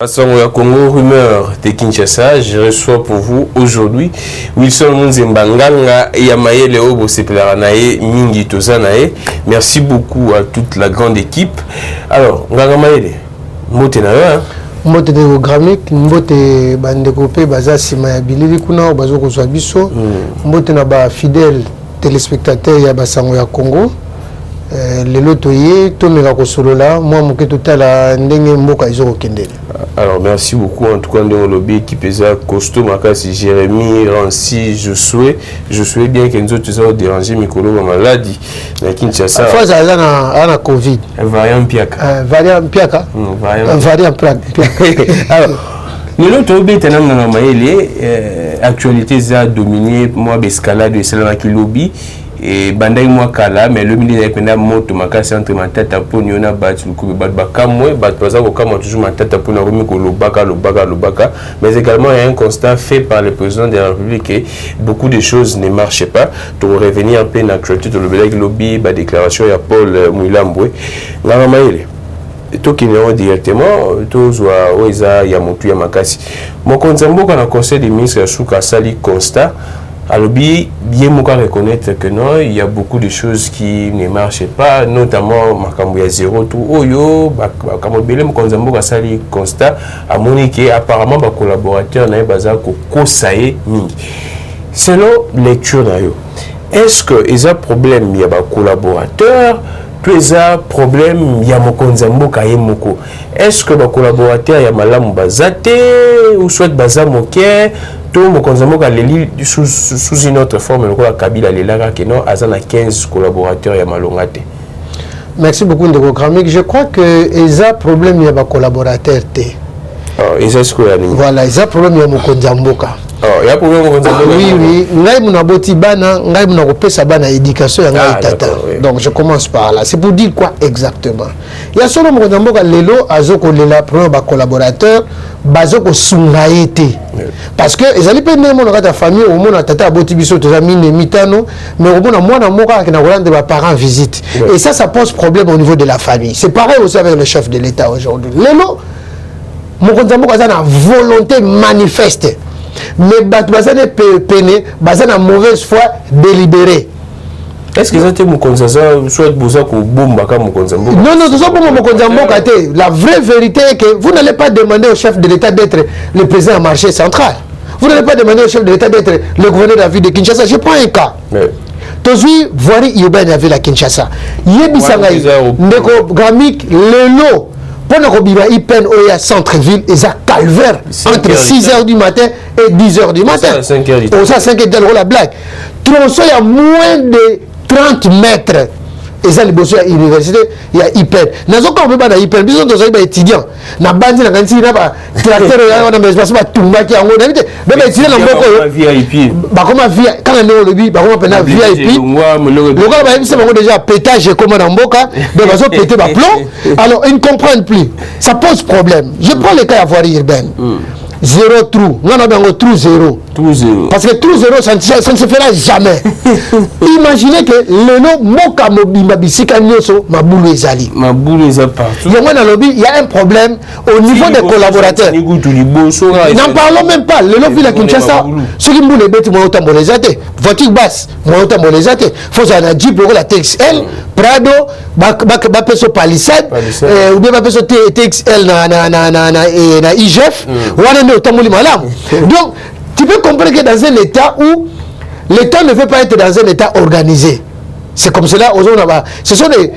Assemblée Congo, rumeur de Kinshasa, je reçois pour vous aujourd'hui Wilson Munzembanganga et Yamaye Leo Bosepelaranae Mingi Tozanae. Merci beaucoup à toute la grande équipe. Alors, Nganga Maele, Mbote na Mbote de Gramik, Mbote Bandekopé, Baza Simaya Bilili Kuna, Bazo Kozwabiso, Mbote na ba fidèle téléspectateur ya Basango ya Congo. Les lotoyers, tout le monde moi mon total à ndenge mboka izo kendele. Alors merci beaucoup en tout cas de lobby équipe eza costaud makasi Jérémy Rancy je souhaite bien que nous autres déranger Mikolo ba maladie na Kinshasa. Fois ça na Covid. Variant Piaka. Variant Piaka. Variant Piaka. Alors nous l'autre bétanam na maele actualité za dominé moi escalade de cela qui lobby. Et bandai moi kala mais le milieu dépendant moto makasi entre ma tête à poni on a battu le coup bat bakamwe bat paza ko kama toujours ma tête à poni remis ko lobaka mais également il y a un constat fait par le président de la République que beaucoup de choses ne marchaient pas pour revenir un peu dans l'actualité de le lobby ba déclaration ya Paul Mouilambwe la maile to qui n'est directement to zwa oza ya motu ya makasi mokonzambo kana conseil des ministres suka sali constat. Alors, bien reconnaître que non, il y a beaucoup de choses qui ne marchaient pas, notamment Makambuya Zéro, tout Oyo, Makamobele, Mkonzambo, Kasali, constat, à Monique, apparemment, les collaborateurs n'ont pas Kosaye Mingi. Selon lecture, est-ce qu'il y a un problème, il y a des collaborateurs, il y a un problème, il y a Mkonzambo, Kayemoko. Est-ce que les collaborateurs, il y a Malam Bazate, ou soit Bazamoké, tout mon consommation sous une autre forme, le Kabila Lelaga qui non, à 15 collaborateurs et Malongate. Merci beaucoup de vos chroniques. Je crois que il y a un problème il y a des collaborateurs. Voilà, il y a un problème il y a mon Konzamboka. Il y a un problème au Konzamboka. Oui, ngai muna boti bana, ngai muna kopesa bana éducation ya ngai tata. Donc je commence par là. C'est pour dire quoi exactement? Il y a solo mon Konzamboka lelo azoko lela problème ba collaborateur. Bazoko sungaete parce que ils allaient peine mon ta famille au monde tata boti biso to mine mitano mais au monde moi na moka qui na rolande ba parents visite et ça pose problème au niveau de la famille. C'est pareil aussi avec le chef de l'État aujourd'hui. Lelo mon konzambo za na volonté manifeste mais bazane peine bazana mauvaise foi délibérée. Est-ce que c'était mon consensus soit besoin qu'on bombe comme mon consensus? Non, tout ça pour mon consensus. La vraie vérité est que vous n'allez pas demander au chef de l'État d'être le président du marché central. Vous n'allez pas demander au chef de l'État d'être le gouverneur de la ville de Kinshasa. Je prends un cas. Tozui voiri yoba na ville de Kinshasa. Yebisangai ndeko Gramik lelo pendant que biba ipen oya centre-ville et ça calvaire entre 6h du matin et 10h du matin. Ça 5h. Oh ça 5h la blague. Tronçon il y a moins de 30 mètres. Et ça, les bosseux à l'université, il y a hyper. Nous avons quand même hyper. Nous sommes des étudiants. Nous avons des étudiants. Nous avons des tracteurs. Nous avons des espaces. Nous avons des étudiants. Nous avons des VIP. Quand on est au lobby, nous avons des VIP. Nous avons déjà pétage comme dans Mboka. Nous avons pété ma plomb. Alors, ils ne comprennent plus. Ça pose problème. Je prends le cas à voir urbaine. Zéro trou. Nous avons trou zéro. Parce que trou zéro, ça ne se fera jamais. Imaginez que le nom Moka Mobimba Bisika Nyoso, ma boule ezali. Ma boule est partout. Il y a un problème au niveau des collaborateurs. N'en parlons même pas. Le lobby à Kinshasa, ceux qui boulent les bêtes, moi autant les athées. Voiture basse, moi autant les athées. Faut ça la Jeep pour la TXL, Prado, Bapeso Palisade, ou bien Bapeso TXL na IGF, ou on est autant les malades. Donc, tu peux comprendre que dans un état où l'État ne veut pas être dans un état organisé. C'est comme cela, ce sont des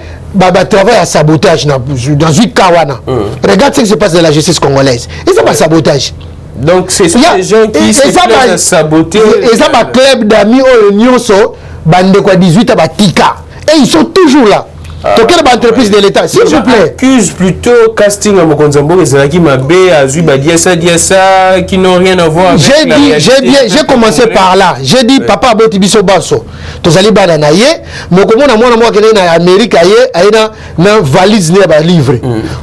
travail à sabotage dans une kawana. Regarde ce qui se passe dans la justice congolaise. Et ça va sabotage. Donc c'est ça les gens qui se plaisent à saboter. Et ça va club d'amis au Nyonso, bande quoi 18 à Batika. Et ils sont toujours là. Donc, quelle entreprise de l'État, s'il vous plaît? Accuse plutôt casting à Mokonzambo et Zaki Mabé, Azuba Diassa, qui n'ont rien à voir avec j'ai commencé par là. J'ai dit, papa, Aboti Biso Basso. Tu allais bananaye, mais comment moi, qui est en Amérique, il y a une valise de livre.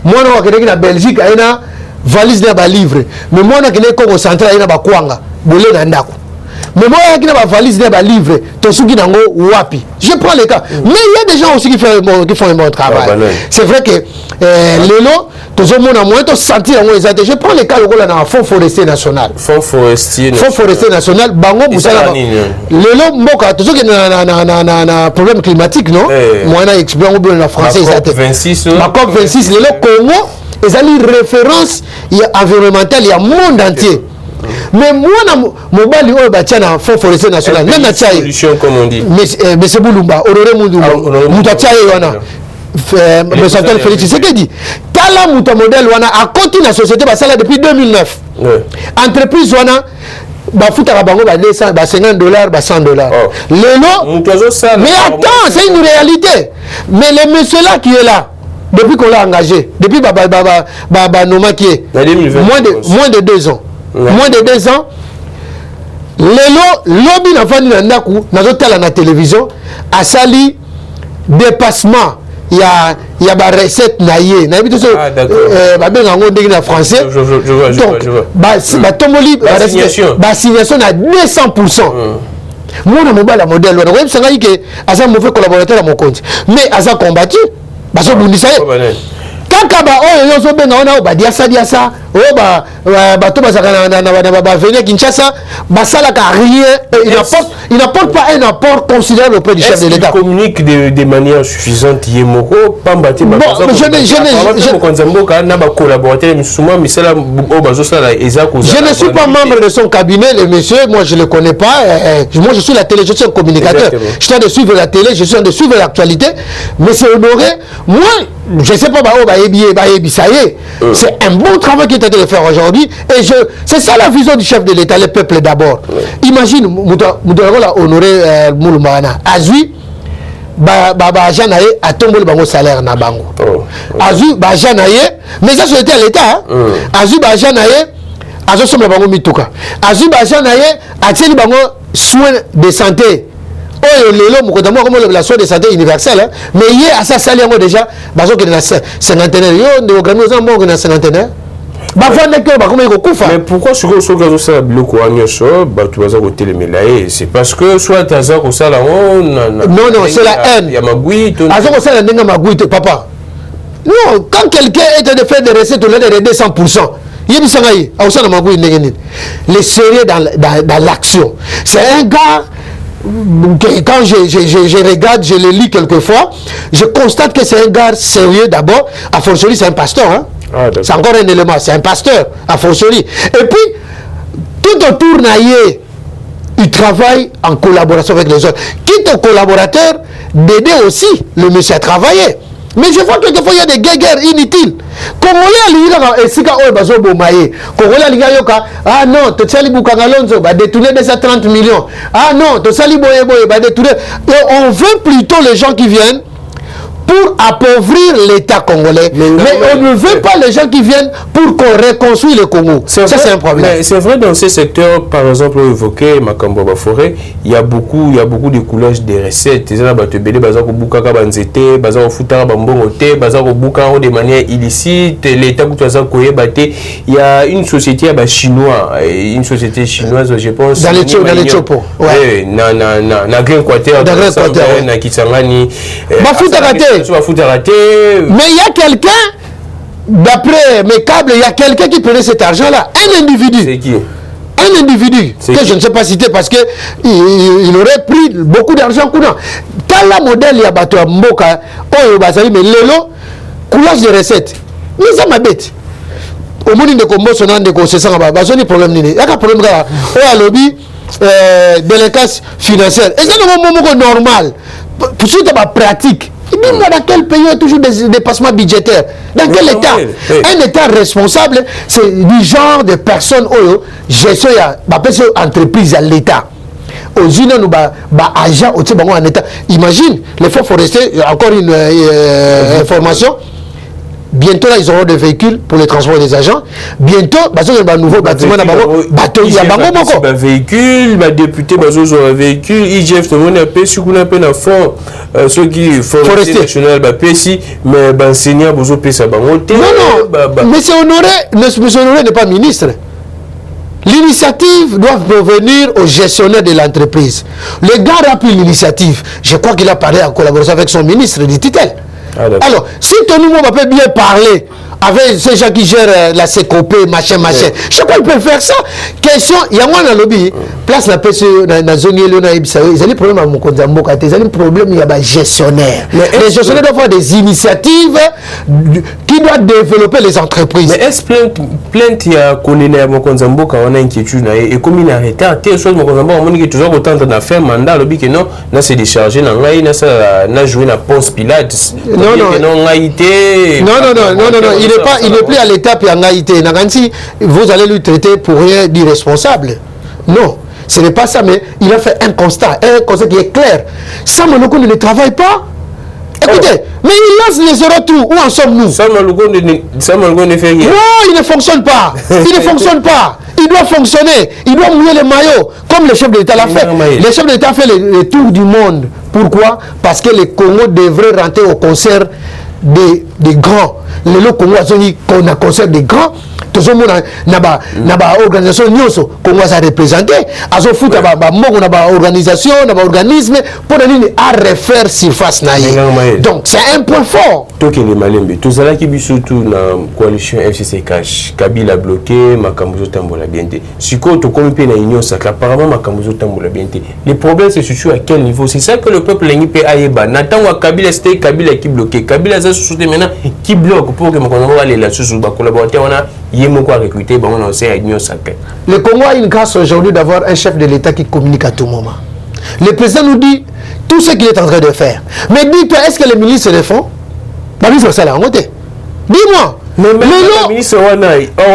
Moi, qui est en Belgique, il y a une valise de livre. Mais moi, qui est au central, il y a une Kwanga, Boulé Nandako. mais moi qui n'a pas valise n'a pas livre tout ce qui n'ango wapi je prends les cas mais il y a des gens aussi qui font un bon travail c'est vrai que lelo tout le monde a moins de sentir je prends les cas le fonds forestier national national bango busala lelo mboka tout ce qui na problème climatique non moi na expliquer au bien français la COP 26 lelo Congo ils ont une référence environnementale il y a monde entier mais moi mobali oyo batia na fonds forestier national même na tia comme on dit mais c'est Boulumba Honoré Mutu tia wana mais ça fait Félix c'est que dit tala muta modèle wana a continué la société basala depuis 2009 entreprise wana bafutaka bango ba $200 ba $50 ba $100 lelo mais attends c'est une réalité mais le monsieur là qui est là depuis qu'on l'a engagé depuis Noma qui est moins de 2 ans moins de 2 ans lelo lobby na fani na ndaku nazotala na télévision asali dépassement il y a ba recette na ye na bitu so ba benga ngo ndenge na français je vois ba tomoli ba signation na 200%. Moi na mobile modèle wana web sanga yike asa mauvais collaborateur à mon compte mais asa combattu baso bundisa ye kaka ba oyo yoso benga wana ba dia ça o ba to basaka na ba venir Kinshasa basala ka rien il n'apporte pas un apport considérable auprès du chef de l'État. Il communique de manière suffisante yemoko pambati ba je ne suis pas membre de son cabinet le monsieur moi je le connais pas moi je suis la télé je suis un communicateur. Exactement. Je suis en train de suivre la télé je suis en train de suivre l'actualité mais c'est honoré moi je sais pas ça y est c'est un bon travail qu'il est en train de faire aujourd'hui et c'est ça la vision du chef de l'État le peuple d'abord. Imagine Moutola honoré Moulumana Azui agent naye a tombé le salaire na bango Azui agent naye mais ça c'était à l'État Azui agent naye azo somla bango mituka Azui agent naye a tieni bango soins de santé oyo lelo mokoda mo comme la soins de santé universelle mais hier à ça sali yango déjà bazo que na cinquantenaire yo de programme aux ambons na cinquantenaire mais pourquoi ce que ça bloque c'est parce que soit ça non c'est la haine papa non quand quelqu'un est de faire des recettes au lieu de 200% les sérieux dans l'action c'est un gars quand je regarde je le lis quelquefois je constate que c'est un gars sérieux d'abord à fortiori c'est un pasteur c'est encore un élément, c'est un pasteur, à fortiori. Et puis, tout autour, il travaille en collaboration avec les autres. Quitte aux collaborateurs d'aider aussi le monsieur à travailler. Mais je vois quelquefois, il y a des guerres inutiles. Congolais, ah non, tu sali Bukangalonzo, va détourner 230 millions. Ah non, tu sali Boyeboy, va détourner. On veut plutôt les gens qui viennent pour appauvrir l'État congolais. Mais on ne veut pas les gens qui viennent pour qu'on reconstruise le Congo. Ça, c'est un problème. C'est vrai, dans ces secteurs, par exemple, évoqué Makambo Forêt, il y a beaucoup de coulages de recettes. De manière illicite. L'État, il y a une société chinoise, je pense. Dans les Tchopo. Oui, dans Grand-Quartier. Mais il y a quelqu'un, d'après mes câbles, il y a quelqu'un qui prenait cet argent-là. Un individu. C'est qui? Un individu que je ne sais pas citer parce qu'il aurait pris beaucoup d'argent. Dans la modèle, il y a Bato Mboka, mais Lelo, coulage de recettes. Mais ça m'habite. Au monde de combo, son nom de concession, il y a problème. Il y a un problème. Il y a un lobby, délinquance financière. Et c'est un moment normal. Pour ceux qui ont pratique. Dans quel pays il y a toujours des dépassements budgétaires? Dans quel État? Un État responsable, c'est du genre de personnes qui gestion entreprise à l'État. Aux unes, nous agents en État. Imagine, les fonds forestiers, encore une information. Bientôt, là, ils auront des véhicules pour le transport des agents. Bientôt, il y a un nouveau bâtiment. Il y a un véhicule, les députés ont un véhicule. IGF, tout le monde a payé sur un fonds. Ceux qui font le national, mais l'enseignant, ils ont payé ça. Non, mais c'est Honoré. Monsieur Honoré n'est pas ministre. L'initiative doit provenir au gestionnaire de l'entreprise. Le gars a pris l'initiative. Je crois qu'il a parlé en collaboration avec son ministre du tutelle. Alors, si Tony Mouma peut bien parler avec ces gens qui gèrent la CECOP, machin. Je crois qu'ils peuvent faire ça. Question, il y a moi dans le lobby, place la paix dans la zone, ils ont des problèmes à mon compte, ils ont des problèmes, il y a des gestionnaires. Les gestionnaires doivent faire des initiatives qui doivent développer les entreprises. Mais est-ce plainte il y a colonel à mon compte, on a inquiétude, et comme il a arrêté, telle chose, mon compte, on est toujours autant de faire mandat, le lobby que non, là c'est déchargé, on a joué la poste Pilates. Non, il n'est plus à l'étape Yangaïté. Vous allez lui traiter pour rien d'irresponsable. Non, ce n'est pas ça, mais il a fait un constat qui est clair. Samaloko ne travaille pas. Écoutez, mais il lance les retours. Où en sommes-nous? Samaloko ne fait rien. Non, il ne fonctionne pas. Il ne fonctionne pas. Il doit fonctionner. Il doit mouiller les maillots, comme le chef de l'État l'a fait. Le chef de l'État fait le tour du monde. Pourquoi? Parce que le Congo devrait rentrer au concert des grands. Le Congo a concert des grands. Tout le monde n'a pas organisation Congo a représenté. A ce foot organisation, organisme pour à refaire surface. Donc c'est un point fort. Tout qui est malembe. Tout ça qui est surtout dans la coalition FCC Cash. Kabila bloqué, Makambuzo Tambola Bienté. Si tu comme pays dans l'Union sacrée, apparemment Makambuzo Tambola Bienté. Le problème c'est surtout à quel niveau. C'est ça que le peuple l'Union Aïeba. Nathan ou Kabila c'était Kabila qui bloqué. Kabila ça sous maintenant qui bloque pour que Makambuzo aller là-dessus sur le collaborateur on a Yemoko recruté, bon on sait à l'Union sacrée. Le Congo a une grâce aujourd'hui d'avoir un chef de l'État qui communique à tout moment. Le président nous dit tout ce qu'il est en train de faire. Mais dis-toi, est-ce que les ministres le font? La ministre ça là en côté. Dis-moi. Mais le ministre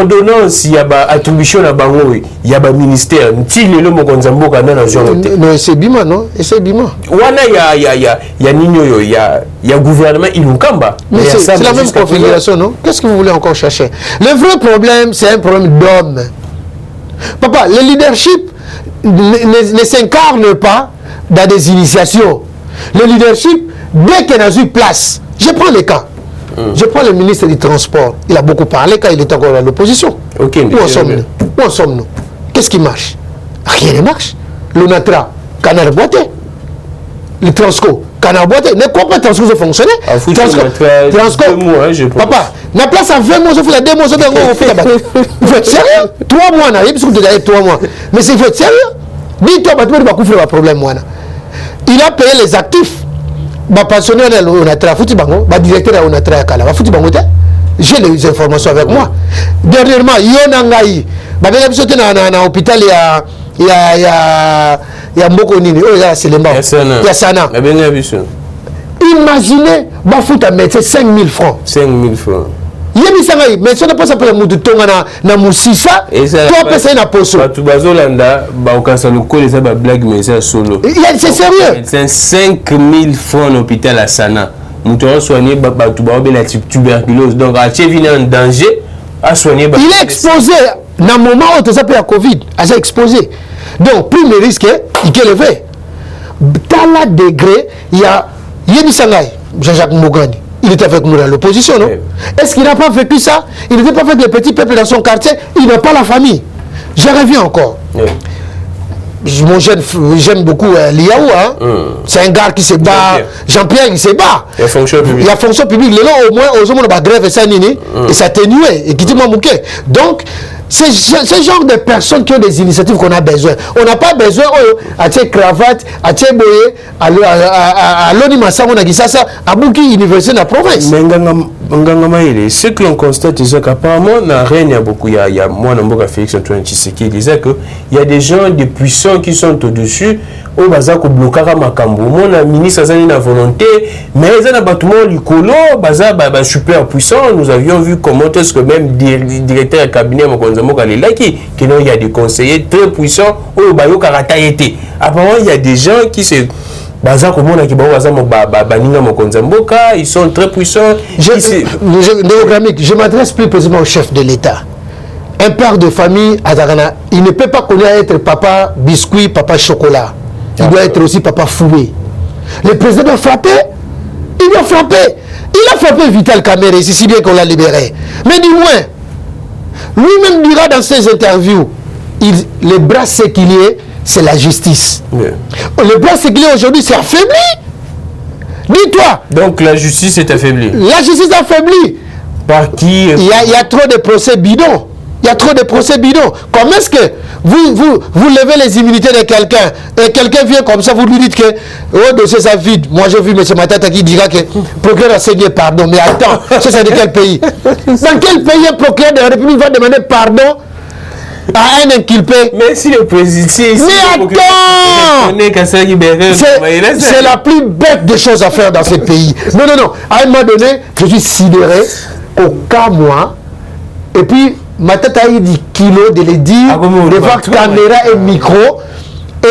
ordonnance, il y a attribution à Bango, il y a ministère. Non, c'est Bima, non? C'est Bima. Il y a Nino, il y a gouvernement, il nous kamba. Mais c'est la même configuration, non? Qu'est-ce que vous voulez encore chercher? Le vrai problème, c'est un problème d'homme. Papa, le leadership ne s'incarne pas dans des initiations. Le leadership, dès qu'il a eu place, je prends les cas. Je prends le ministre du Transport. Il a beaucoup parlé quand il était encore à l'opposition. Okay, où en sommes-nous? Qu'est-ce qui marche? Rien ne marche. L'ONATRA, canard boité. Le Transco, canard boité. Ne crois pas que Transco va fonctionner. Transco, papa, la place à 20 mois, je fais la 2 mois, je fais la bataille. Il faut être sérieux. 3 mois, il faut être 3 mois. Mais il faut être sérieux. Dis-toi, il va couvrir le problème. Il a payé les actifs. Passionnaire Onatra, directeur de Onatra Kala, j'ai les informations avec moi. Dernièrement, Yonangaï, dans l'hôpital, il y a Mokonini, c'est le mort. Il y a Sana. Imaginez, Bafouta mettre 5 000 francs. 5 000 francs. Mais ça n'est pas ça pour le monde na Moussissa, toi personne n'a pas ça. Tu vas Olanda, ça nous colle ça blague mais c'est solo. C'est sérieux. C'est 5 000 francs à l'hôpital à Sana. Nous devons soigner la tuberculose. Donc à Tchevine en danger à soigner. Il est exposé dans le moment où tu s'appelle la Covid, il est exposé. Donc plus le risque il est élevé. Dans la degré, il y a Yébi Sangaï, Jean-Jacques Mogani. Il était avec nous dans l'opposition, non? Est-ce qu'il n'a pas vécu ça? Il n'était pas avec les petits peuples dans son quartier. Il n'a pas la famille. Je reviens encore. J'aime beaucoup Liaou. Hein? C'est un gars qui se bat. Jean-Pierre, il se bat. Il y a fonction publique. Il y a fonction publique. Là, au moins, aux hommes, on a grève et ça, et ça atténué. Et qui dit, donc, c'est ce genre de personnes qui ont des initiatives qu'on a besoin. On n'a pas besoin à tes cravates, à tes boyés, à l'onimassa, on a dit ça, à beaucoup d'universités de la province. Mais ce que l'on constate, c'est qu'apparemment, il n'y a rien, il y a moi, Félix Antoine Tshisekedi, qui disait qu'il y a des gens, des puissants qui sont au-dessus, au bazar ko blocara makambo. Mon ministre a une volonté, mais ils ont un bâtiment licolo, bazar super puissant. Nous avions vu comment est-ce que même directeur de cabinet qu'il y a des conseillers très puissants au bayo karata été. Apparemment, il y a des gens qui se ils sont très puissants. Je m'adresse plus précisément au chef de l'État. Un père de famille, il ne peut pas connaître être papa biscuit, papa chocolat. Il doit être aussi papa fouet. Le président doit frapper. Il doit frapper. Il a frappé Vital Kamerhe, c'est si bien qu'on l'a libéré. Mais du moins, lui-même dira dans ses interviews, les bras séculiers, c'est la justice. Le bras séculier aujourd'hui, c'est affaibli. Dis-toi. Donc la justice est affaiblie. La justice est affaiblie. Par qui? Il y a trop de procès bidons. Il y a trop de procès bidons. Comment est-ce que vous levez les immunités de quelqu'un et quelqu'un vient comme ça, vous lui dites que oh, dossier ça vide. Moi j'ai vu M. Matata qui dira que procureur a saigné pardon. Mais attends, ça c'est de quel pays? Dans quel pays un procureur de la République va demander pardon à un inculpé? Mais si le président... Mais attends! C'est la plus bête des choses à faire dans ce pays. Non. À un moment donné, je suis sidéré au cas moi. Et puis, Matata a eu 10 kilos de le dire devant caméra et micro.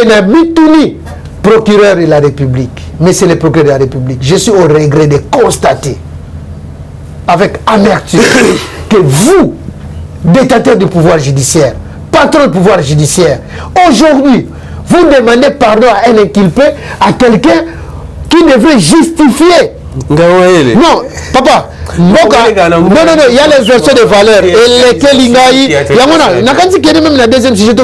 Et n'a mis tout ni procureur de la République. Mais c'est le procureur de la République. Je suis au regret de constater avec amertume que vous, détenteur du pouvoir judiciaire, patron du pouvoir judiciaire, aujourd'hui, vous demandez pardon à un inculpé, à quelqu'un qui devrait justifier. Non, papa. Non, il y a les versions de valeur. Et lesquelles il y a même la deuxième sujet qui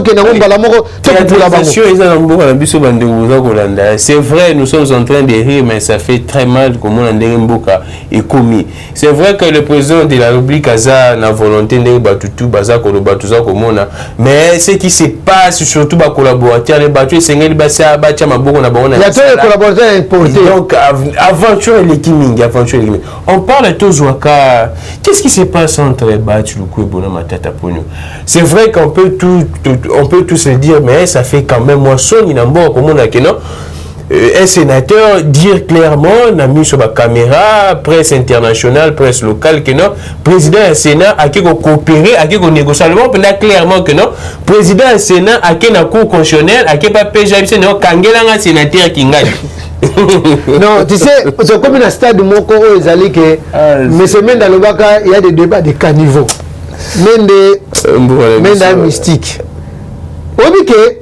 c'est vrai, nous sommes en train de rire, mais ça fait très mal comment on est commis. C'est vrai que le président de la République a la volonté de mais ce qui se passe, surtout les collaborateurs, les battus, c'est les collaborateurs importés. Donc, aventure on parle de Zouaka. Qu'est-ce qui se passe entre Batchoukou et Bonama Matata Pogno? C'est vrai qu'on peut tous le dire, mais ça fait quand même moi son inambo comme on a que non. Un sénateur dire clairement, on a mis sur la caméra, presse internationale, presse locale, que non, président du Sénat a qui coopérer, a qui négocier. On peut dire clairement que non, président du Sénat a qui na cour constitutionnelle, a qui pas PJ, c'est non, Kangela un sénateur qui gagne. Non, tu sais, c'est comme un stade de Moko, ils allaient que, mais c'est même dans le Baka, il y a des débats de caniveau, même des mystiques. On dit que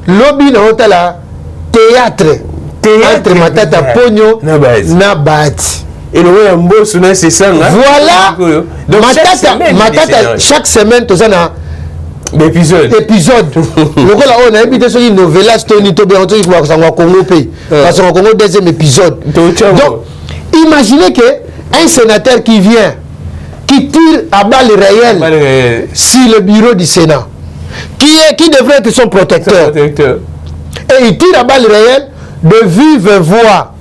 lobby dans la théâtre entre Matata Pogno na Bati. Et le boss c'est ça. Voilà. Matata chaque semaine tout ça na épisode. Le là on a invité sur une novella Tony Tobe on dit que ça va Congo pays. Parce qu'on Congo deuxième épisode. Donc imaginez que un sénateur qui vient qui tire à balles réelles sur le bureau du Sénat qui devrait être son protecteur. Et il tire à balles réelles de vive voix.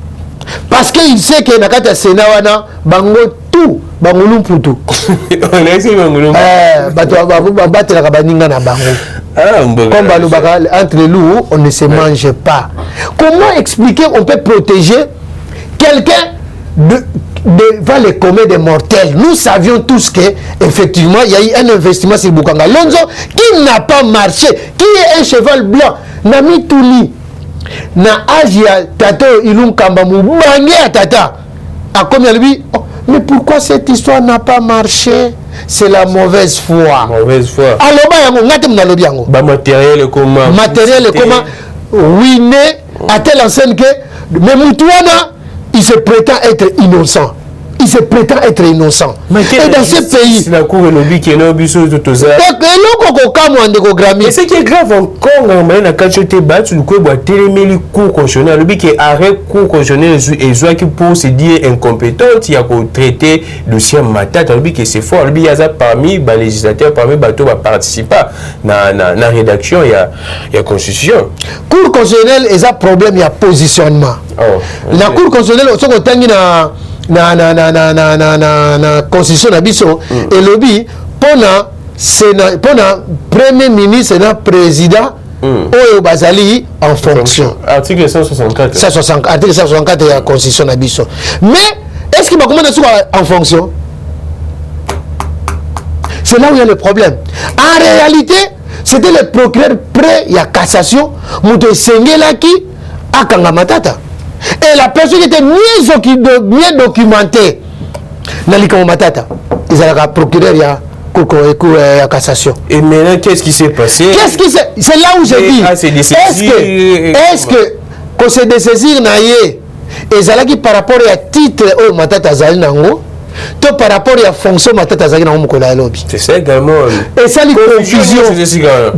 Parce qu'il sait que dans le Sénat, bango tout, bango tout. On a essayé bango comme entre les loups, on ne se mange pas. Comment expliquer on peut protéger quelqu'un devant les communs des mortels? Nous savions tous que effectivement il y a eu un investissement sur Bukanga Lonzo qui n'a pas marché, qui est un cheval blanc. Nami Touli na Asia Tato Ilum Kambamu Bangé à Tata a combien lui? Mais pourquoi cette histoire n'a pas marché? C'est la mauvaise foi. Alors matériel comment Winé à telle enseigne que mais Moutouana il se prétend être innocent. Et dans ce pays, c'est la cour lobby qui est là, et ce qui est grave encore, on a cacheté battu le coup de téléméli cour constitutionnel, lobby qui arrête cour constitutionnel et soit qui pour se dire incompétent, il y a qu'au traiter dossier Matata, lobby qui c'est fort, lobby il y a parmi les législateurs, parmi bateaux va participer dans la rédaction, il y a constitution. Cour constitutionnelle, il y a problème, il y a positionnement. La cour constitutionnelle, on na constitution na biso et lobby pona premier ministre na président oyo bazali en fonction article 164 article 164 de la constitution na biso. Mais est-ce que comment en fonction? C'est là où il y a le problème. En réalité, c'était le procureur près il y a cassation muto sengelaki akanga Matata. Et la personne qui était mieux documentée, Nalikamo Matata, ils avaient un procureur, il y a cassation. Et maintenant, qu'est-ce qui s'est passé? C'est là où j'ai dit, est-ce que qu'on se dessaisir naïe, et ça qui par rapport à titre au Matata Zali Nango, to par rapport à fonction matata zaki na moko la lobby. C'est ça également. Et ça les confusion.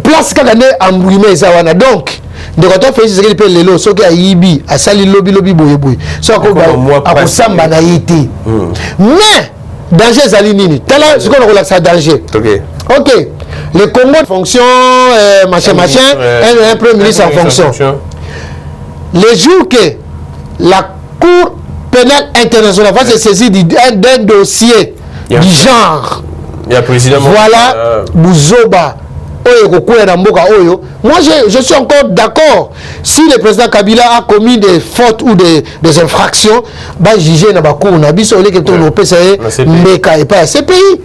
Place quand on est embrouillé ça wana donc. De quand on fait ce qu'il peut lelo soki ayibi asali lobby boye boye. So ako samba na yiti. Mais danger zali nini? Tala ce qu'on relaxe danger. OK. Le Congo fonction machin un premier ministre en fonction. Le jour que la Cour pénale internationale va se saisir d'un dossier du genre. Voilà, Bouzoba, moi je suis encore d'accord. Si le président Kabila a commis des fautes ou des infractions, bah juger na ba cour na biso le que ton OPCE meka et pas à CPI.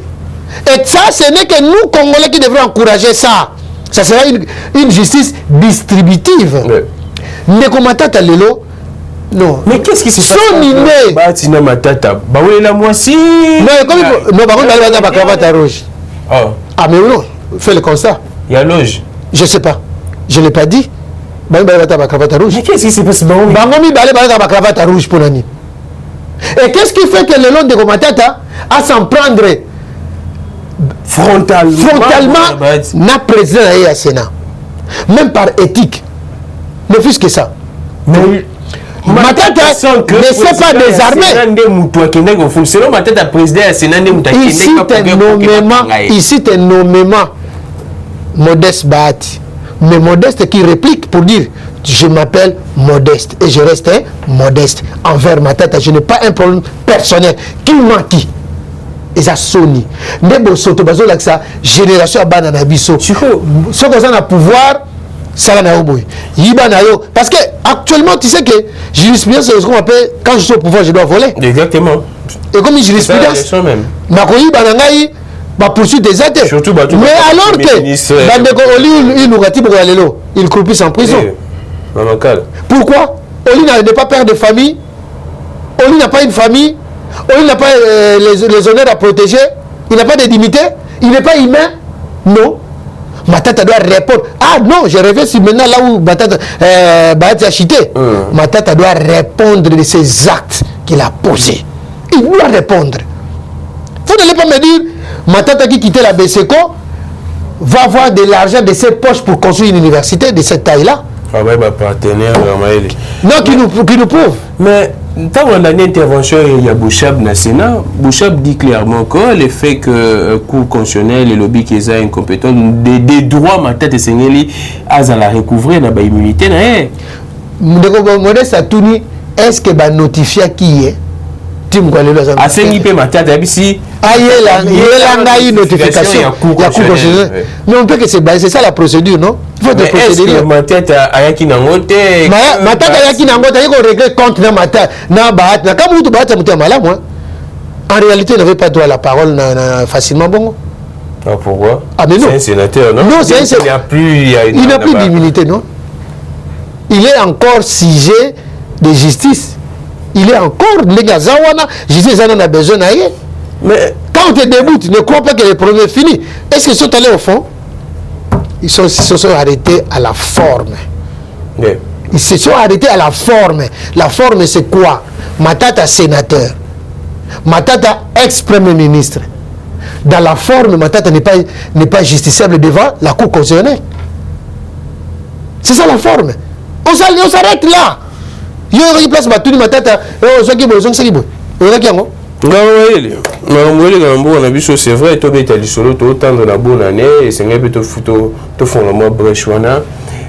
Et ça ce n'est que nous Congolais qui devons encourager ça. Ça sera une justice distributive. Ne komata lelo. Non. Mais qu'est-ce qui se passe? Batina matata. Bah oui la moitié. Non, comme non, par contre, il va pas cravate rouge. Ah mais non, fais le constat. Il y a loge. Je sais pas. Je l'ai pas dit. Bah il va pas cravate rouge. Mais qu'est-ce qui se passe? Bah mi balé ba cravate rouge pour nani. Et qu'est-ce qui fait que le long de matata à s'en prendre frontalement na président et à Sénat. Même par éthique. Ne fût-ce que ça. Mais Matata ne s'est pas désarmé. Ici, tu es nommément Modeste Bahati. Mais Modeste qui réplique pour dire je m'appelle Modeste et je reste modeste envers Matata. Je n'ai pas un problème personnel. Qui m'a qui? Et ça Sony. Nebo Soto Bazo Laksa, génération à Bananabiso. Ce qu'on a pouvoir. Ça na oboy yiba na yo parce que actuellement tu sais que jurisprudence c'est ce qu'on appelle quand je suis au pouvoir je dois voler. Exactement. Et comme jurisprudence na ko yiba na ngai ba poursuite des actes. Surtout mais alors que bandeko oli il nourati pour aller là il croupisse en prison. Pourquoi Oli n'a pas père de famille, Oli n'a pas une famille, Oli n'a pas les honneurs à protéger, il n'a pas de dignité, il n'est pas humain. Non. Matata doit répondre. Ah non, je reviens sur maintenant là où Matata a chité. Matata doit répondre de ces actes qu'il a posés. Il doit répondre. Vous n'allez pas me dire, Matata qui quittait la BCECO va avoir de l'argent de ses poches pour construire une université de cette taille-là. Ah ouais, ma partenaire, non, qui nous prouve. Mais quand on a une intervention, il y a Bouchab dans le Sénat. Bouchab dit clairement que le fait que Cour constitutionnelle, les lobbies qui sont incompétents, des droits, ma tête et Sénéli, à la recouvrir dans l'immunité. Modeste Atouni, est-ce que va notifier qui est? À ce niveau, ma tête, si. Ah, il y a une notification. Il y a Cour constitutionnelle. Mais on peut que c'est ça la procédure, non? Il faut des procédures. Ma tête a yaki nangote. Ma tête a yaki nangote. Il y a un regret contre ma tête. Na baat. Na kamu tu baat mutu amala moi. En réalité, il n'avait pas droit à la parole facilement bon. Ah pourquoi? Ah mais non. C'est un sénateur, non? Non, c'est un sénateur. Il n'a plus d'immunité, non? Il est encore sujet de justice. Il est encore les gars zawana. Justice en a besoin d'ailleurs. Mais quand on te déboute, ne crois pas que le problème est fini. Est-ce qu'ils sont allés au fond? Ils se sont arrêtés à la forme. Oui. Ils se sont arrêtés à la forme. La forme, c'est quoi? Matata sénateur. Matata ex-premier ministre. Dans la forme, Matata n'est pas justiciable devant la Cour constitutionnelle. C'est ça la forme. On s'arrête là. Il y a une place Matuni Matata. C'est vrai, tu es solo, tu es la bonne année, et c'est un peu de photo, tu fais le mot brèchouana.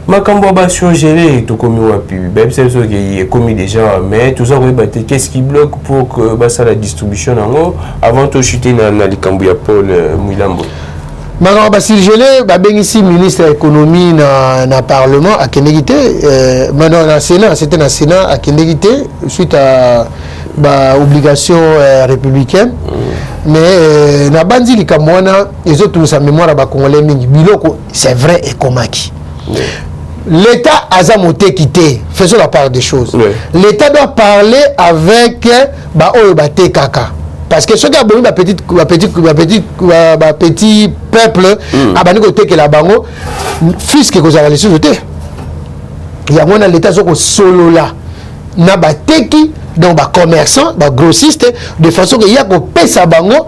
Ma camboba surgéré, tout comme moi, puis, c'est ce qui est commis déjà, mais tout ça, qu'est-ce qui bloque pour que ça la distribution en haut, avant de chuter dans les Cambouya Paul Mouilambo. Magamba Silgelé, ici ministre de l'économie dans le Parlement à Kénéguité, maintenant dans le Sénat, c'était dans le Sénat à Kénéguité, suite à l'obligation républicaine. Mais dans Bandi Likamwana, les autres nous mémoire à Congolais Biloko, c'est vrai et komaki. L'État a zamoté quitté, faisons la part des choses. L'État doit parler avec Bate Kaka. Parce que ceux qui ont besoin d'un petit peuple, à côté que la bango, fils que vous avez les sous-jetés. Il y a moins l'État solo là. Na bateki donc commerçants, grossistes, de façon que y a qu'on paie sa bango,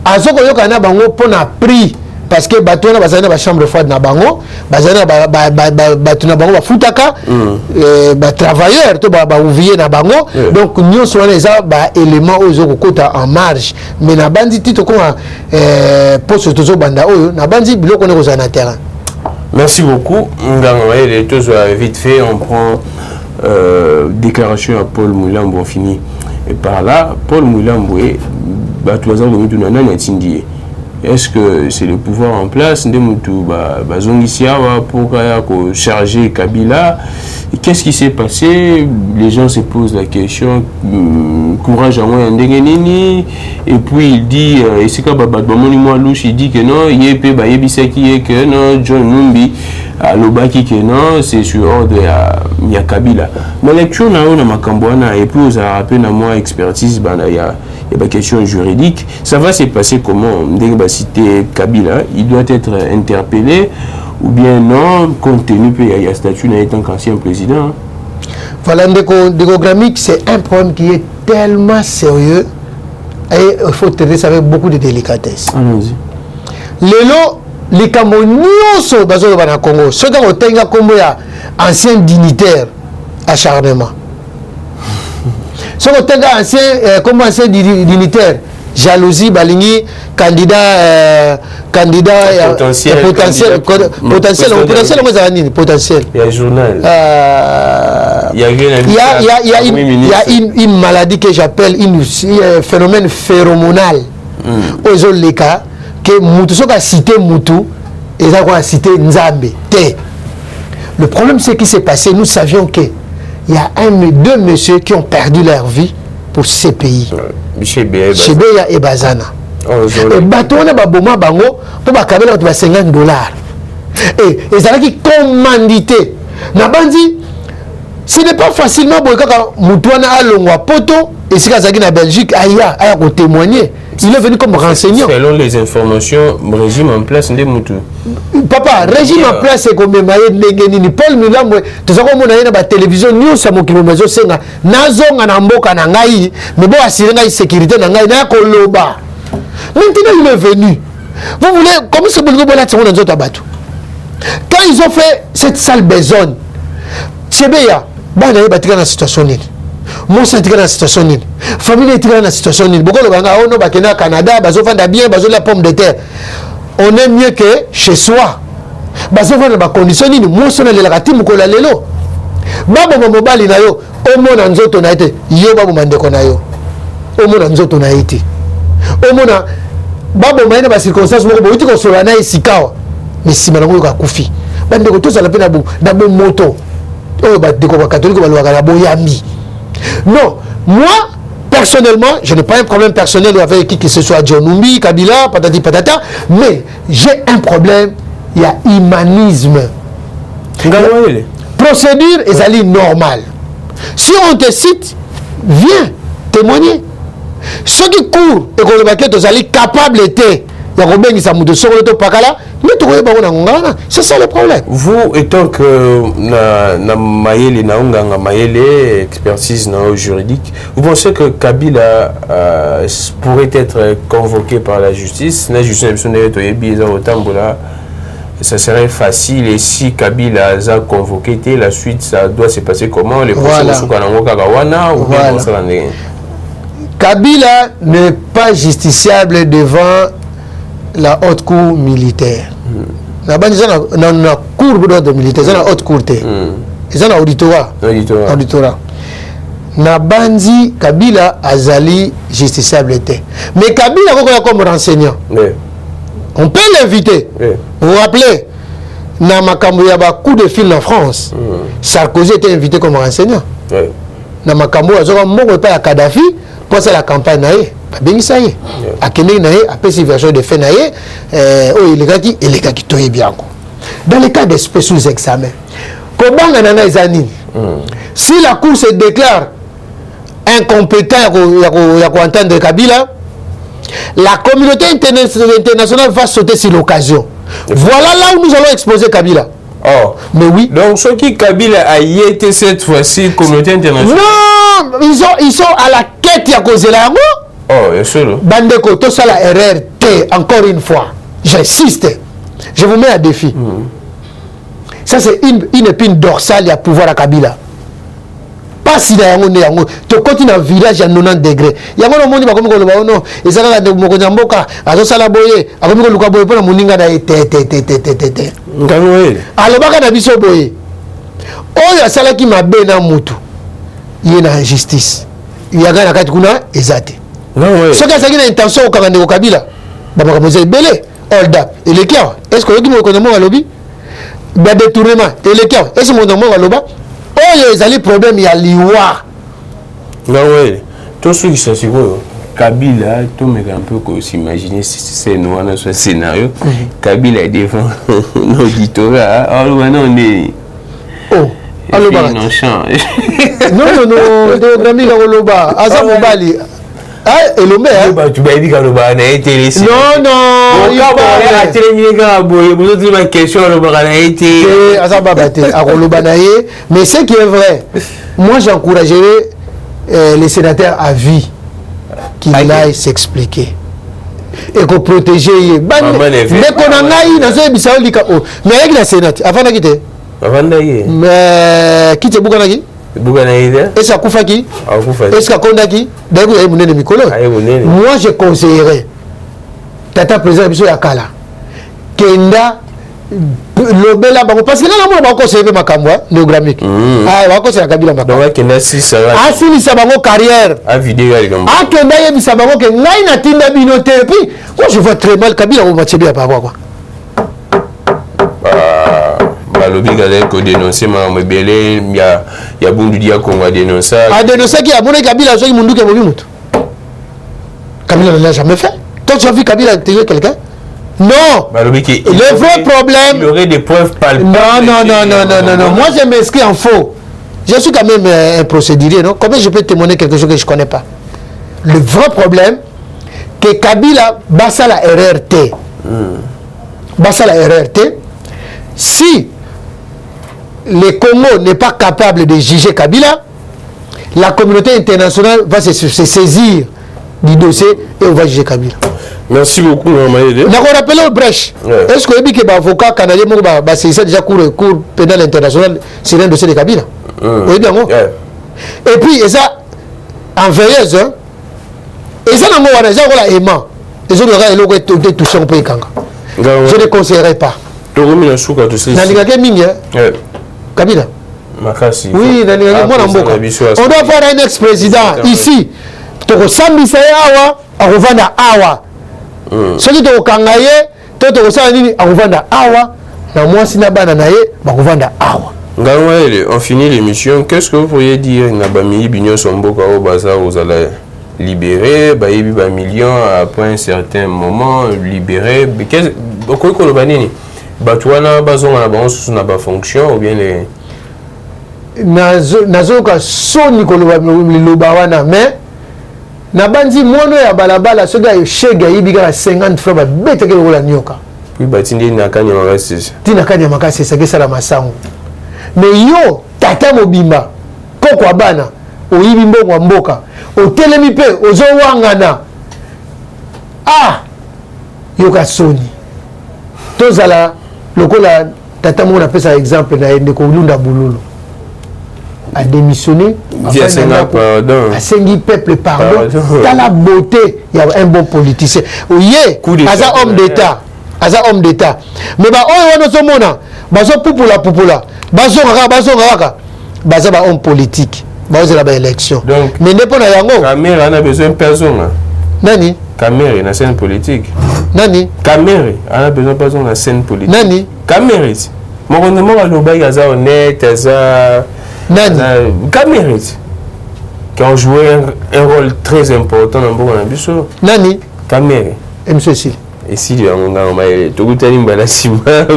à ce qu'on y a bango pour un prix. Parce que bateau na bazana ba chambre froide na bango bazana bateau na bango ba futaka ba travailleur to ba ouvrier na bango donc nous soit les ba éléments aux okota en marge mais na bandi tito ko poste tozo banda oyo na bandi biloko ne ko na terrain. Merci beaucoup Nganga les tous vite fait on prend déclaration à Paul Moulambo on finit et par là Paul Moulambo bateau za ko mituna na ntindie. Est-ce que c'est le pouvoir en place pour charger Kabila? Qu'est-ce qui s'est passé? Les gens se posent la question. Courage à moi, et puis il dit, et c'est quand il dit que non, que non, John Numbi, Lobaki que non, c'est sur ordre à Kabila. Ma lecture et puis vous avez rappelé à moi expertise, il y a des questions juridiques. Ça va se passer comment? Cité Kabila, il doit être interpellé ou bien non, compte tenu qu'il y a statut en tant qu'ancien président. Voilà, Ndéco-Gramique, c'est un problème qui est tellement sérieux et il faut traiter ça avec beaucoup de délicatesse. Allons-y. Lelo, les Camerounais basés au Congo, ceux qui ont comme ancien dignitaire acharnement. Ceux qui ont ancien comme ancien dignitaire jalousie balingi candidat potentiel il y a journal il y a une maladie que j'appelle un phénomène phéromonal aux les cas que mutu soka cité mutu et ça quoi cité Nzambe. Le problème c'est qu'il s'est passé, nous savions que il y a deux messieurs qui ont perdu leur vie pour ces pays. Chebeya et Bazana. Et Batona Baboma Bango pour Bakabela $50. Et ça qui commandité. Nabandi, ce n'est pas facilement pour Moutouana Alongwa Poto et si Kazaki na Belgique, Aya pour témoigner. Il est venu comme renseignant. Selon les informations, régime en place n'est Moutou. Papa, régime en place c'est comme Maïe Paul Milam, tout ça comme on a la télévision, nous sommes qui nous faisons senga, nazonga na mboka na ngai, mais bon assurer la sécurité na ngai na koloba. Maintenant il est venu. Vous voulez comment c'est pour la tirona dans autres bateaux. Quand ils ont fait cette sale besogne, Chebeya, bah na ba tika na situation nini. Mon centre dans la situation nini. Famille est dans la situation nini. Beaucoup de gens ont bakena Canada, bazo vendre bien, bazo la pomme de terre. On est mieux que chez soi. Bazo vendre ba condition nini. Moi sona le rakati mukola lelo. Babo mobali na yo, omo na nzoto na ite. Yo babo mandeko na yo. Omo na nzoto na ite. Omo na babo maina ba circonstance moko bo iti ko sola na isikawa. Mais si manango ka kufi. Bandeko to sala pe na bo moto. Oh ba deko ba catholique ba lwaka na boyambi. Non, moi, personnellement, je n'ai pas un problème personnel avec qui que ce soit John Numbi, Kabila, patati patata, mais j'ai un problème, il y a humanisme. Procédure est normale. Si on te cite, viens témoigner. Ceux qui courent et qu'on le baquet, ils sont capables d'être. C'est ça le problème. Vous, étant que na Mayele, na Onganga Mayele, expertise juridique, vous pensez que Kabila pourrait être convoqué par la justice? La justice, ça serait facile. Et si Kabila a convoqué, la suite, ça doit se passer comment? Les Kabila n'est pas justiciable devant la haute cour militaire. La cour d'ordre militaire, c'est la haute cour. C'est un auditorat. Na bandi Kabila azali justiciable. Mais Kabila comme renseignant. On peut l'inviter. Vous vous rappelez, na makambo ya ba coup de fil en France. Sarkozy était invité comme renseignant. Na makambo azoka moko pa ya Kadhafi pour la campagne naé. Ben ça y est. À Kenya naé, après ces versions de fait naé, il est gars qui toye bien. Dans les cas d'espèces sous examen, comment nana ezani? Si la cour se déclare incompétent à entendre Kabila, la communauté internationale va sauter sur l'occasion. Voilà là où nous allons exposer Kabila. Oh. Mais oui. Donc, ceux qui Kabila a y été cette fois-ci, communauté internationale. Non, ils sont à la quête à cause de la yango. Oh, bien sûr. Bandeko, tout ça la RRT, encore une fois. J'insiste. Je vous mets à défi. Ça, c'est une épine dorsale à pouvoir à Kabila. Pas si la yango ne yango. Tu continues dans le village à 90 degrés. Yango no moni ba comme ko non. Et ça là de moko nyamboka, azo sala boye, akomi ko luka boye pona muninga na te. Nganoé. Alors baka na biso boye. Oyo asala ki mabe na mutu. Yé na injustice. Yaga na kati kuna ezate. Non ouais. Ce que ça qui a intention au Kagande au Kabila. Baba comme c'est belé. Hold up. Et les kia. Est-ce que qui mo ko mo lobby? Ba détournement. Et les kia. Est-ce que mo mo loba? Oh, il y a des problèmes, il y a l'IWA. Non, oui. Tout ce qui s'est Kabila, tout le monde peut s'imaginer si c'est nous dans ce scénario. Kabila défend l'auditorat. Alors, on est. Oh, alors, on change. Non, de Grammy Galoba. Azam Bali. Ah, et le maire. Tu m'as dit qu'on a été ici. Non, non. Il y a des questions. Mais ce qui est vrai, moi j'encouragerais les sénateurs à vie qu'il aille s'expliquer et qu'on protège. Mais qu'on a eu dans ce bisao likao. Mais avec la sénat, avant de quitter. Mais quitter Bouganagi. Est-ce qu'à Koufaki? Est-ce qu'à Kondaki? D'ailleurs, moi je conseillerais Tata président de Yakala Kenda Lobela Bango parce que là on va conseiller Makamwa néogrammique. Ah, on va conseiller Kabila Makamwa. Donc Kenda si ça va. Ah si ça va carrière. Ah vidéo ah Kenda y ça va que ngai na tinda binote puis moi je vois très mal Kabila on va te bien pas quoi. Lobby ko dénoncer ma mbele il y a bundu dia ko va dénoncer a dénoncer qui a mon Kabila so mundu ke mobimutu Kabila ne l'a jamais fait. Toi tu as vu Kabila tuer quelqu'un? Non. Le vrai problème, il y aurait des preuves palpables. Non. Moi je m'inscris en faux. Je suis quand même un procédurier, non? Comment je peux témoigner quelque chose que je ne connais pas? Le vrai problème que Kabila bassa la RRT. Bassa la RRT. Si le Congo n'est pas capable de juger Kabila, la communauté internationale va se saisir du dossier et on va juger Kabila. Merci beaucoup, Maïdé. Nous rappelons Brèche. Est-ce que les avocats canadiens c'est déjà cour pénal international c'est un dossier de Kabila? Oui, bien. Et puis, et ça, en veilleuse, et ça, on a aimant. Et ça, on a touché un peu. Je ne conseillerais pas. Kabila. Oui, on doit faire un ex-président ici. Awa. Ce qui est au Kangaye, tout au Sanini, Awa. Moi, si na bana naye, Awa. On finit l'émission. Qu'est-ce que vous pourriez dire Nabami Bignon Somboka au bazar aux allées libérés, Baïbi million après un certain moment libéré. Qu'est-ce que vous avez Batouana, Bazon, n'a pas fonction ou bien les. Nazoka Soni Kolobawana, mais Nabandi Mono ya Balabala, ce gars est chez Gaïbiga à 50 francs, bête que la nyoka. Oui, Batindi Nakanya Makasi. Tinakanya Makasi, c'est que ça la massango. Mais yo, Tata Mobimba, Koko Abana, Oyibimbo Wamboka, au Telemipe, au Zowangana. Ah, Yoka Soni. Tozala, lokola Tata Mona appelle ça exemple, na Ndeko Lunda Boulolo. A démissionné, a sengi peuple pardon, dans la beauté, il y a un bon politicien. Oui, Aza homme d'État. Homme d'État. Mais bah, on a mona, bazo pupula, bazo homme politique, bazo la élection. Mais n'est pas na yango. Caméra a besoin de personne. Nani? Caméra na scène politique. Nani? Caméra a besoin de personne na scène politique. Nani? Caméra. Mon gouvernement a l'obéi à ça honnête, à ça. Nani? Caméra. Qui ont joué un rôle très important dans le Bisso. Nani? Caméra. M. Sil. Et si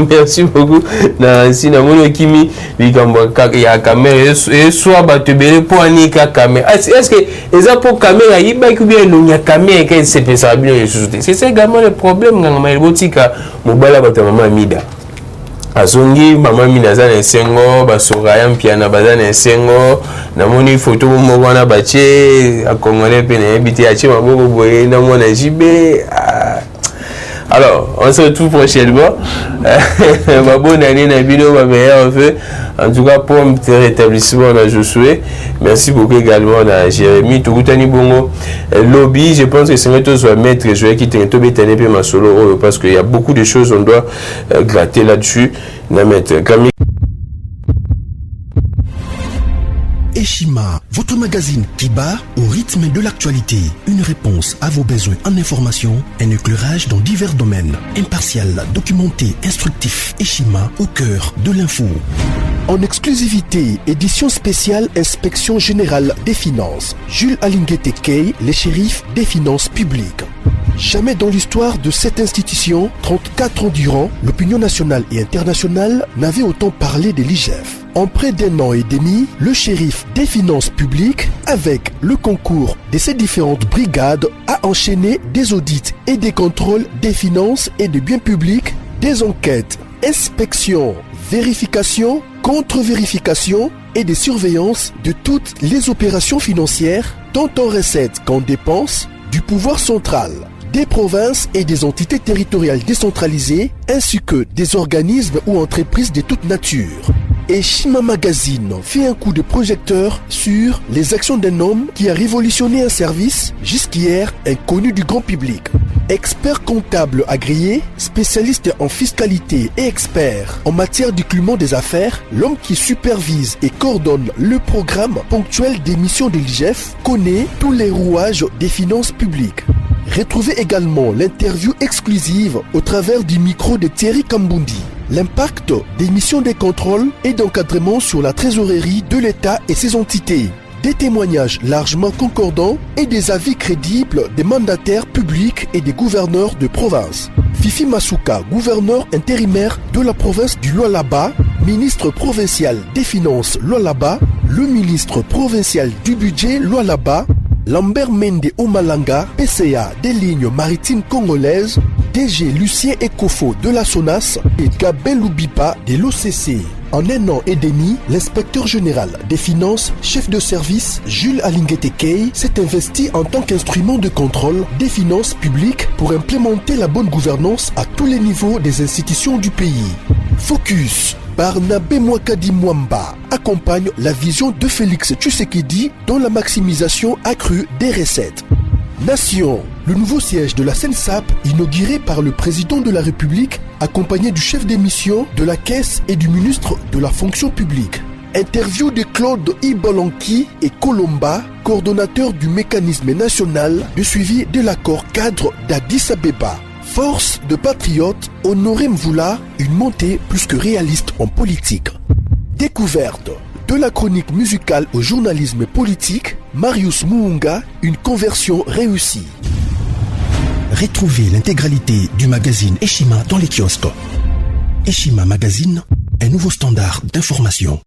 merci beaucoup. Si il y a caméra et soit battu pour un caméra. Est-ce que les pour caméra il y a caméra qui se fait ça bien c'est également le problème dans la botique mobile maman mida. azongi mama minaza na sengo basoraya mpiana baza na sengo namoni photo moko wana batie akongolais pe na yebiti atie maboko boye na mona jibe. Alors, on se retrouve prochainement. Bonne année, Nabino, ma meilleure vœu. En tout cas, pour un petit rétablissement, je souhaite. Merci beaucoup également à Jérémy. Togoutani Bongo. Lobby, je pense que c'est maintenant soit maître. Je vais quitter un peu ma solo parce qu'il y a beaucoup de choses on doit gratter là-dessus. Eshima, votre magazine qui bat au rythme de l'actualité. Une réponse à vos besoins en information, un éclairage dans divers domaines. Impartial, documenté, instructif. Eshima au cœur de l'info. En exclusivité, édition spéciale Inspection Générale des Finances. Jules Alinguete Kay, les shérifs des finances publiques. Jamais dans l'histoire de cette institution, 34 ans durant, l'opinion nationale et internationale n'avait autant parlé de l'IGF. En près d'un an et demi, le shérif des finances publiques, avec le concours de ses différentes brigades, a enchaîné des audits et des contrôles des finances et des biens publics, des enquêtes, inspections, vérifications, contre-vérifications et des surveillances de toutes les opérations financières, tant en recettes qu'en dépenses, du pouvoir central, des provinces et des entités territoriales décentralisées, ainsi que des organismes ou entreprises de toute nature. Et Shima Magazine fait un coup de projecteur sur les actions d'un homme qui a révolutionné un service jusqu'hier inconnu du grand public. Expert comptable agréé, spécialiste en fiscalité et expert en matière d'écoulement des affaires, l'homme qui supervise et coordonne le programme ponctuel des missions de l'IGF connaît tous les rouages des finances publiques. Retrouvez également l'interview exclusive au travers du micro de Thierry Kambundi. L'impact des missions de contrôle et d'encadrement sur la trésorerie de l'État et ses entités. Des témoignages largement concordants et des avis crédibles des mandataires publics et des gouverneurs de province. Fifi Masuka, gouverneur intérimaire de la province du Lualaba, ministre provincial des Finances Lualaba, le ministre provincial du budget Lualaba, Lambert Mende Omalanga, PCA des lignes maritimes congolaises, DG Lucien Ekofo de la SONAS et Gabel Loubipa de l'OCC. En un an et demi, l'inspecteur général des finances, chef de service Jules Alinguete Kay, s'est investi en tant qu'instrument de contrôle des finances publiques pour implémenter la bonne gouvernance à tous les niveaux des institutions du pays. Focus. Barnabé Mwakadi Mwamba accompagne la vision de Félix Tshisekedi dans la maximisation accrue des recettes. Nation, le nouveau siège de la SENSAP inauguré par le président de la République accompagné du chef des missions de la Caisse et du ministre de la Fonction publique. Interview de Claude Ibolanki et Colomba, coordonnateur du mécanisme national de suivi de l'accord cadre d'Addis Abeba. Force de patriotes, Honoré Mvula, une montée plus que réaliste en politique. Découverte. De la chronique musicale au journalisme politique, Marius Muunga, une conversion réussie. Retrouvez l'intégralité du magazine Eshima dans les kiosques. Eshima Magazine, un nouveau standard d'information.